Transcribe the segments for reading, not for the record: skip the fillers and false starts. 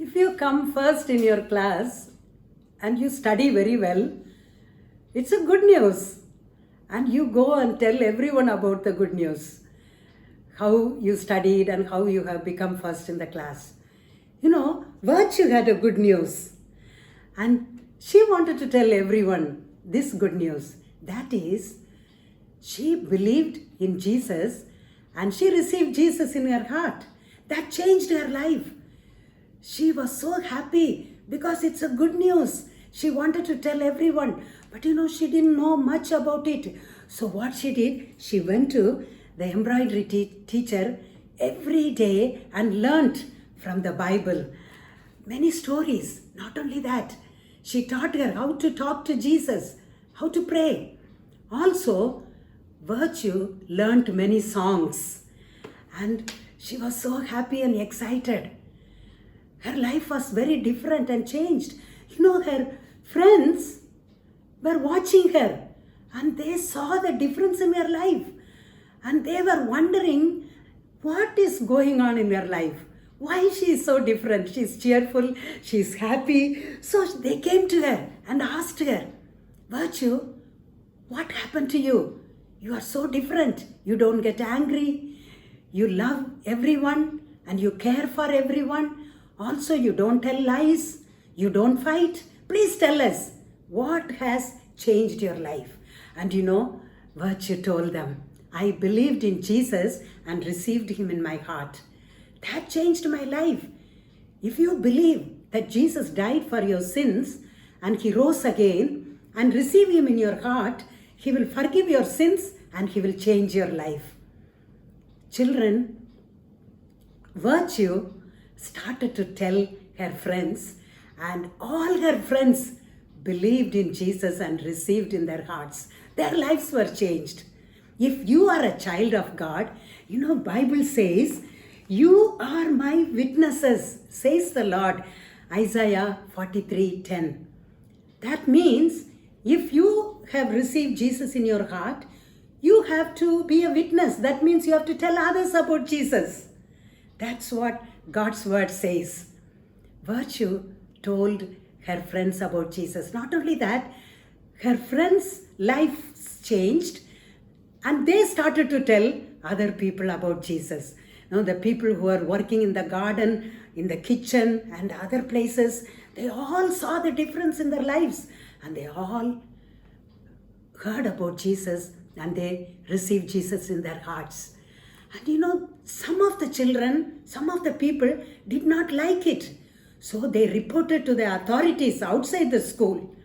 If you come first in your class and you study very well, it's a good news. And you go and tell everyone about the good news. How you studied and how you have become first in the class. Virtue had a good news. And she wanted to tell everyone this good news. That is, she believed in Jesus and she received Jesus in her heart. That changed her life. She was so happy because it's a good news. She wanted to tell everyone, but she didn't know much about it. So what she did, she went to the embroidery teacher every day and learnt from the Bible many stories. Not only that, she taught her how to talk to Jesus, how to pray. Also, Virtue learnt many songs and she was so happy and excited. Her life was very different and changed. Her friends were watching her and they saw the difference in her life. And they were wondering what is going on in her life. Why she is so different. She's cheerful, she's happy. So they came to her and asked her, Virtue, what happened to you? You are so different. You don't get angry. You love everyone and you care for everyone. Also, you don't tell lies. You don't fight. Please tell us what has changed your life. And Virtue told them, I believed in Jesus and received him in my heart. That changed my life. If you believe that Jesus died for your sins and he rose again and receive him in your heart, he will forgive your sins and he will change your life. Children, Virtue started to tell her friends and all her friends believed in Jesus and received in their hearts. Their lives were changed. If you are a child of God, Bible says, you are my witnesses, says the Lord. Isaiah 43:10. That means if you have received Jesus in your heart, you have to be a witness. That means you have to tell others about Jesus. That's what God's word says. Virtue told her friends about Jesus. Not only that, her friends' lives changed and they started to tell other people about Jesus. The people who are working in the garden, in the kitchen and other places, they all saw the difference in their lives and they all heard about Jesus and they received Jesus in their hearts. And some of the children, some of the people did not like it. So they reported to the authorities outside the school.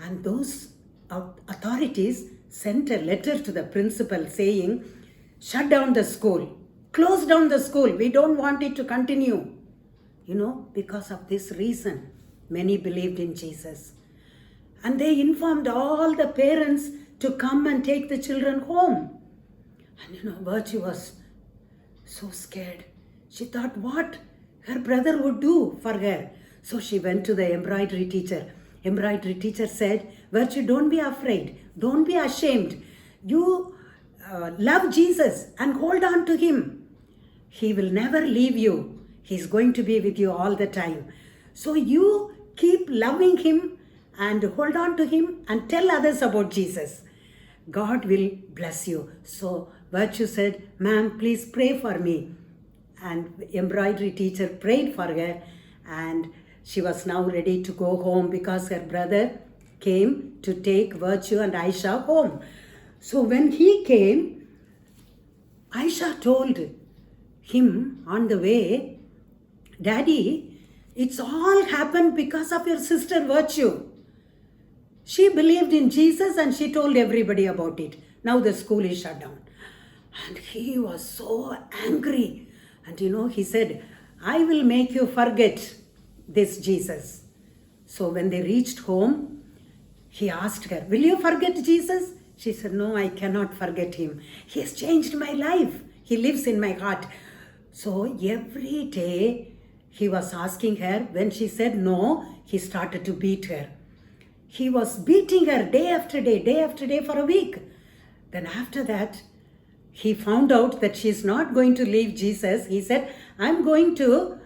And those authorities sent a letter to the principal saying, shut down the school, close down the school. We don't want it to continue. Because of this reason, many believed in Jesus. And they informed all the parents to come and take the children home. And Virtue was so scared. She thought what her brother would do for her. So she went to the embroidery teacher. Embroidery teacher said, Virtue, don't be afraid. Don't be ashamed. You love Jesus and hold on to him. He will never leave you. He's going to be with you all the time. So you keep loving him and hold on to him and tell others about Jesus. God will bless you. So Virtue said, ma'am, please pray for me. And embroidery teacher prayed for her and she was now ready to go home because her brother came to take Virtue and Aisha home. So when he came, Aisha told him on the way, Daddy, it's all happened because of your sister Virtue. She believed in Jesus and she told everybody about it. Now the school is shut down. And he was so angry. And he said, I will make you forget this Jesus. So when they reached home, he asked her, will you forget Jesus? She said, no, I cannot forget him. He has changed my life. He lives in my heart. So every day he was asking her. When she said no, he started to beat her. He was beating her day after day for a week. Then after that, he found out that she is not going to leave Jesus. He said, I'm going to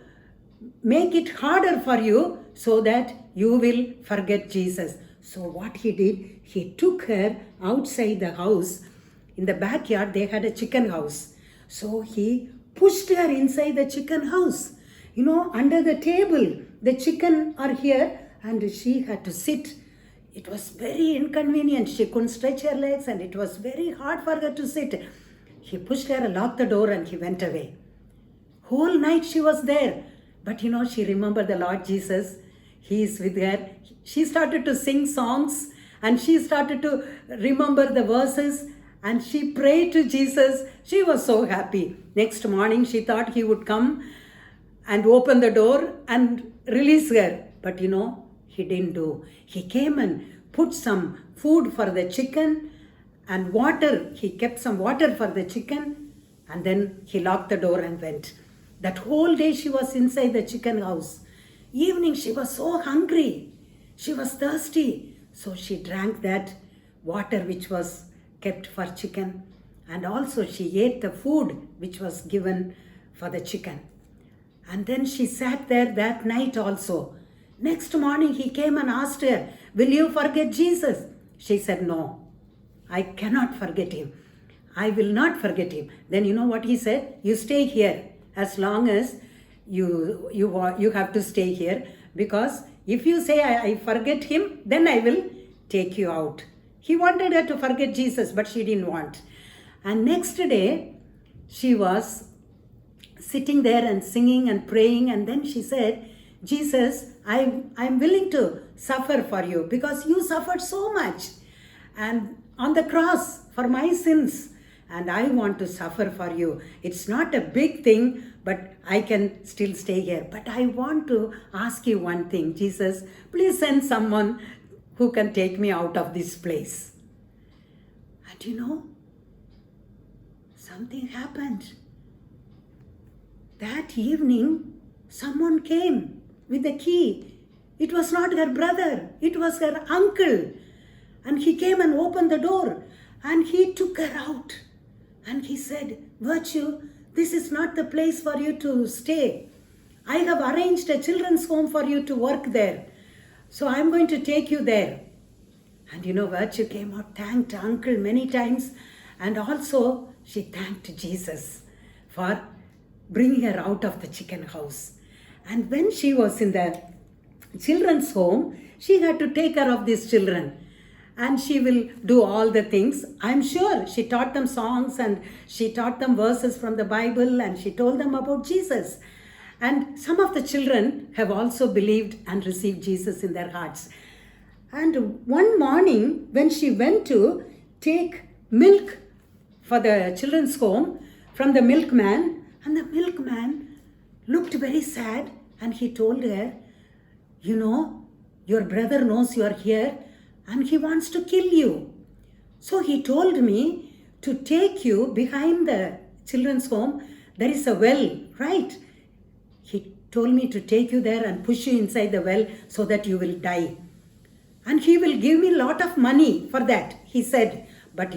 make it harder for you so that you will forget Jesus. So what he did, he took her outside the house. In the backyard, they had a chicken house. So he pushed her inside the chicken house. Under the table, the chicken are here, and she had to sit. It was very inconvenient. She couldn't stretch her legs, and it was very hard for her to sit. He pushed her, locked the door, and he went away. Whole night she was there. But she remembered the Lord Jesus. He is with her. She started to sing songs, and she started to remember the verses, and she prayed to Jesus. She was so happy. Next morning, she thought he would come and open the door and release her. But he didn't do. He came and put some food for the chicken and water. He kept some water for the chicken, and then he locked the door and went. That whole day she was inside the chicken house. Evening she was so hungry. She was thirsty. So she drank that water which was kept for chicken. And also she ate the food which was given for the chicken. And then she sat there that night also. Next morning he came and asked her, "Will you forget Jesus?" She said, "No, I cannot forget him. I will not forget him." Then you know what he said? "You stay here as long as you have to stay here, because if you say I forget him, then I will take you out." He wanted her to forget Jesus, but she didn't want. And next day, she was sitting there and singing and praying, and then she said, "Jesus, I'm willing to suffer for you, because you suffered so much and on the cross for my sins, and I want to suffer for you. It's not a big thing, but I can still stay here. But I want to ask you one thing, Jesus, please send someone who can take me out of this place." And something happened. That evening, someone came with the key. It was not her brother, it was her uncle. And he came and opened the door, and he took her out. And he said, "Virtue, this is not the place for you to stay. I have arranged a children's home for you to work there. So I'm going to take you there." And Virtue came out, thanked uncle many times, and also she thanked Jesus for bringing her out of the chicken house. And when she was in the children's home, she had to take care of these children. And she will do all the things. I'm sure she taught them songs, and she taught them verses from the Bible, and she told them about Jesus. And some of the children have also believed and received Jesus in their hearts. And one morning, when she went to take milk for the children's home from the milkman, and the milkman looked very sad, and he told her, "Your brother knows you are here, and he wants to kill you. So he told me to take you behind the children's home. There is a well, right? He told me to take you there and push you inside the well so that you will die. And he will give me a lot of money for that," he said. "But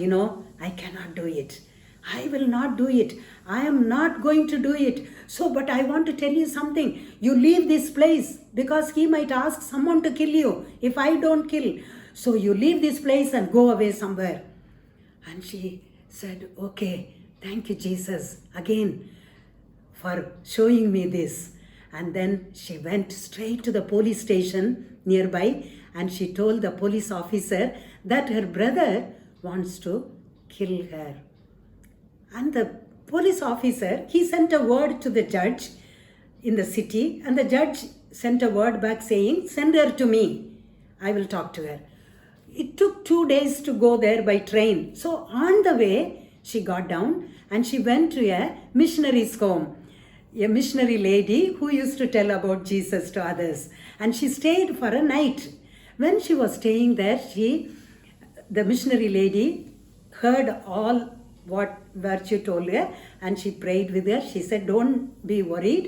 I cannot do it. I will not do it. I am not going to do it. So, but I want to tell you something. You leave this place, because he might ask someone to kill you if I don't kill. So you leave this place and go away somewhere." And she said, "Okay, thank you, Jesus, again for showing me this." And then she went straight to the police station nearby, and she told the police officer that her brother wants to kill her. And the police officer, he sent a word to the judge in the city, and the judge sent a word back saying, "Send her to me. I will talk to her." It took 2 days to go there by train. So on the way, she got down and she went to a missionary's home, a missionary lady who used to tell about Jesus to others. And she stayed for a night. When she was staying there, the missionary lady heard all what Virtue told her, and she prayed with her. She said, "Don't be worried,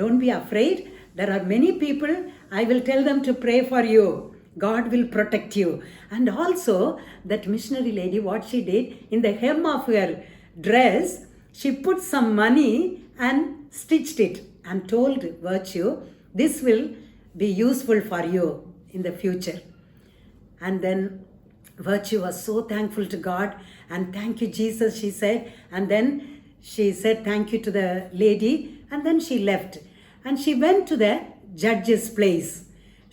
don't be afraid. There are many people, I will tell them to pray for you. God will protect you." And also, that missionary lady, what she did, in the hem of her dress, she put some money and stitched it and told Virtue This will be useful for you in the future. And then Virtue was so thankful to God, and thank you, Jesus, she said. And then she said thank you to the lady, and then she left. And she went to the judge's place.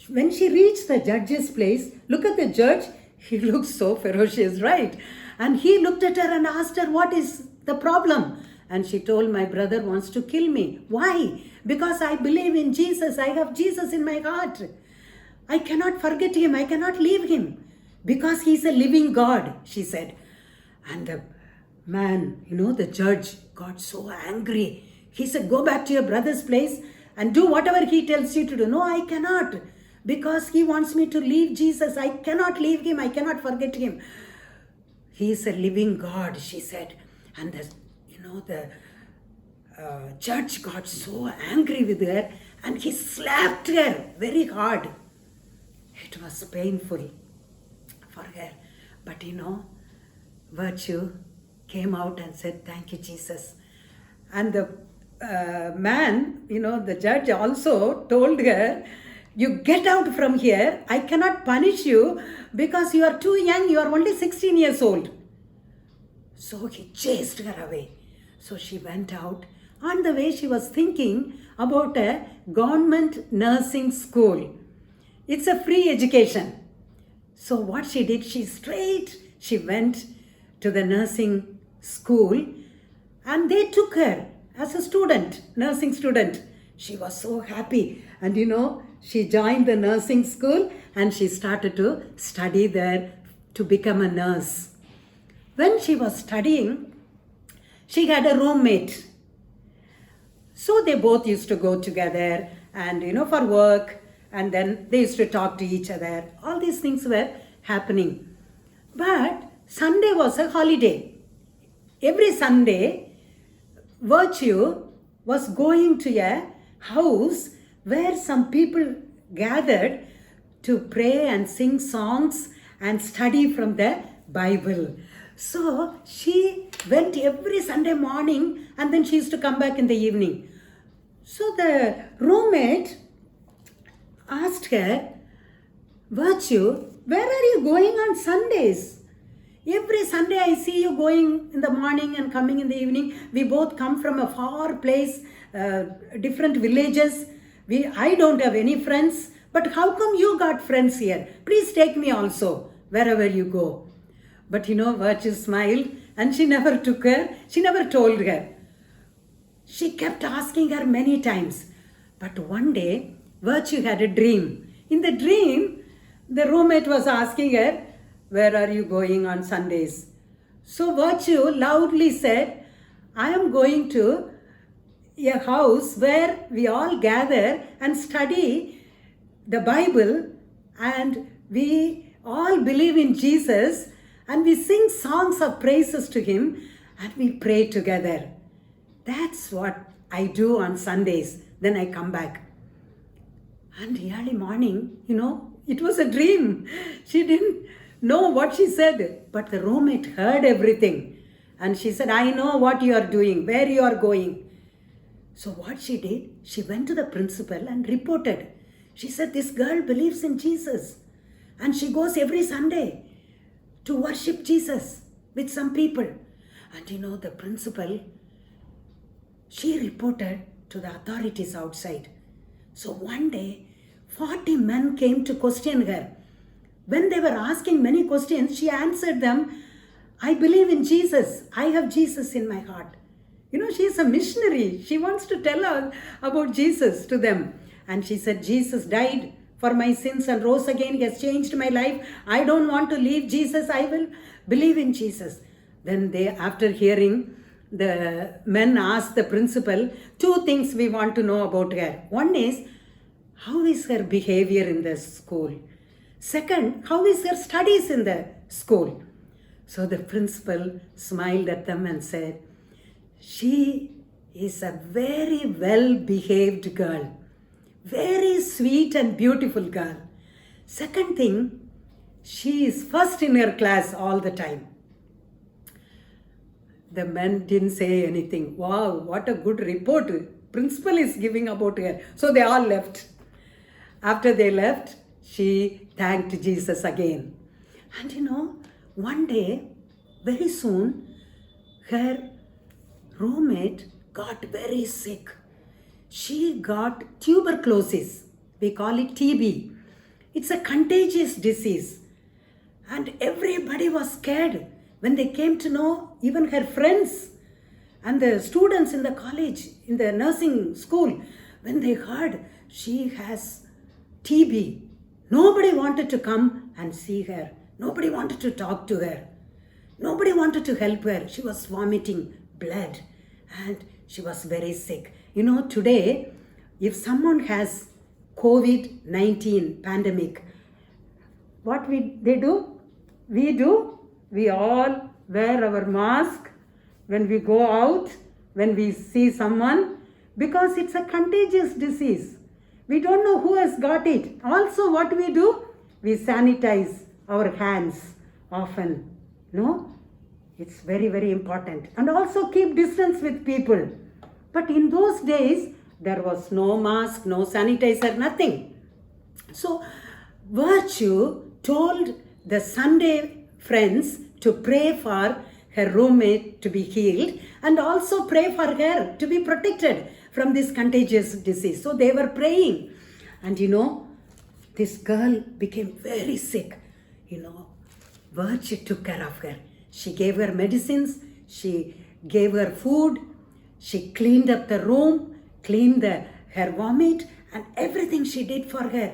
When she reached the judge's place, look at the judge, he looks so ferocious, right? And he looked at her and asked her, what is the problem? And she told, my brother wants to kill me. Why? Because I believe in Jesus. I have Jesus in my heart. I cannot forget him. I cannot leave him. Because he's a living God, she said. And the man, the judge got so angry. He said, go back to your brother's place and do whatever he tells you to do. No, I cannot. Because he wants me to leave Jesus. I cannot leave him. I cannot forget him. He is a living God, she said. And the judge got so angry with her and he slapped her very hard. It was painful for her. But Virtue came out and said, thank you, Jesus. And the man, the judge also told her, you get out from here. I cannot punish you because you are too young. You are only 16 years old. So he chased her away. So she went out. On the way, she was thinking about a government nursing school. It's a free education. So what she did, she went to the nursing school and they took her as a student, nursing student. She was so happy. And she joined the nursing school and she started to study there to become a nurse. When she was studying, she had a roommate. So they both used to go together and, for work. And then they used to talk to each other. All these things were happening. But Sunday was a holiday. Every Sunday, Virtue was going to a house where some people gathered to pray and sing songs and study from the Bible. So she went every Sunday morning and then she used to come back in the evening. So the roommate asked her, Virtue, where are you going on Sundays? Every Sunday I see you going in the morning and coming in the evening. We both come from a far place, different villages. I don't have any friends, but how come you got friends here? Please take me also, wherever you go. But Virtue smiled and she never took her. She never told her. She kept asking her many times. But one day, Virtue had a dream. In the dream, the roommate was asking her, where are you going on Sundays? So Virtue loudly said, I am going to a house where we all gather and study the Bible and we all believe in Jesus and we sing songs of praises to him and we pray together. That's what I do on Sundays. Then I come back. And early morning, it was a dream. She didn't know what she said, but the roommate heard everything. And she said, I know what you are doing, where you are going. So what she did, she went to the principal and reported. She said, this girl believes in Jesus. And she goes every Sunday to worship Jesus with some people. And the principal, she reported to the authorities outside. So one day, 40 men came to question her. When they were asking many questions, she answered them, I believe in Jesus. I have Jesus in my heart. She is a missionary. She wants to tell us about Jesus to them. And she said, Jesus died for my sins and rose again. He has changed my life. I don't want to leave Jesus. I will believe in Jesus. Then after hearing, the men asked the principal, 2 things we want to know about her. One is, how is her behavior in the school? Second, how is her studies in the school? So the principal smiled at them and said, she is a very well-behaved girl. Very sweet and beautiful girl. Second thing, she is first in her class all the time. The men didn't say anything. Wow, what a good report principal is giving about her. So they all left. After they left, she thanked Jesus again. And one day, very soon, her roommate got very sick. She got tuberculosis. We call it TB. It's a contagious disease. And everybody was scared when they came to know, even her friends and the students in the college, in the nursing school, when they heard she has TB. Nobody wanted to come and see her. Nobody wanted to talk to her. Nobody wanted to help her. She was vomiting blood and she was very sick. Today, if someone has COVID-19 pandemic, what they do? We all wear our mask when we go out, when we see someone, because it's a contagious disease. We don't know who has got it. Also, what we do? We sanitize our hands often. No? It's very, very important. And also keep distance with people. But in those days, there was no mask, no sanitizer, nothing. So, Virtue told the Sunday friends to pray for her roommate to be healed and also pray for her to be protected from this contagious disease. So they were praying. And this girl became very sick. Virtue took care of her. She gave her medicines. She gave her food. She cleaned up the room, cleaned her vomit, and everything she did for her.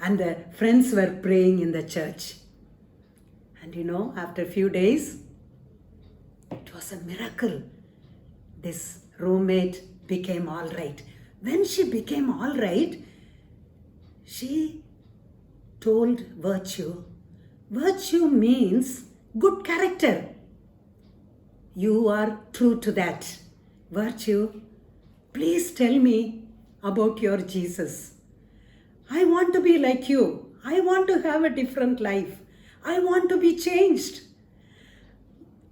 And the friends were praying in the church. And after a few days, it was a miracle. This roommate became all right. When she became all right, she told Virtue means good character. You are true to that. Virtue, please tell me about your Jesus. I want to be like you. I want to have a different life. I want to be changed.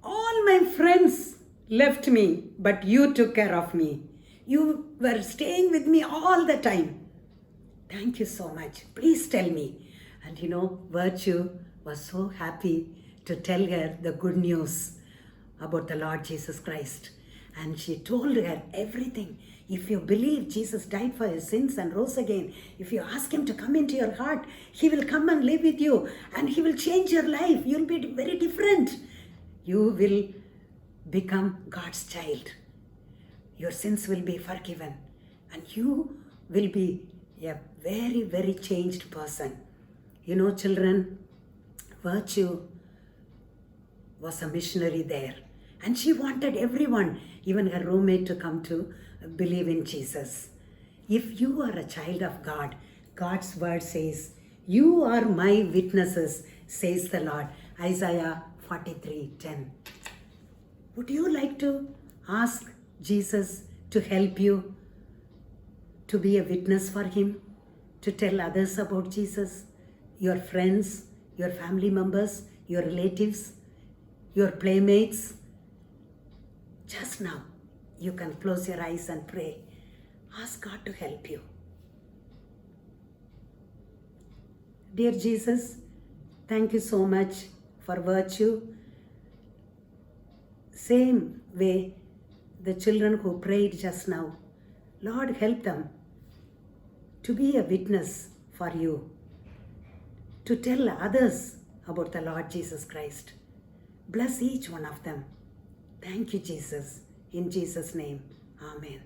All my friends left me, but you took care of me. You were staying with me all the time. Thank you so much. Please tell me. And Virtue was so happy to tell her the good news about the Lord Jesus Christ. And she told her everything. If you believe Jesus died for your sins and rose again, if you ask him to come into your heart, he will come and live with you and he will change your life. You'll be very different. You will become God's child. Your sins will be forgiven and you will be a very, very changed person. Children, Virtue was a missionary there. And she wanted everyone, even her roommate, to come to believe in Jesus. If you are a child of God, God's word says, you are my witnesses, says the Lord. Isaiah 43:10. Would you like to ask Jesus to help you to be a witness for him, to tell others about Jesus, your friends, your family members, your relatives, your playmates? Just now, you can close your eyes and pray. Ask God to help you. Dear Jesus, thank you so much for Virtue. Same way, the children who prayed just now, Lord, help them to be a witness for you, to tell others about the Lord Jesus Christ. Bless each one of them. Thank you, Jesus. In Jesus' name, amen.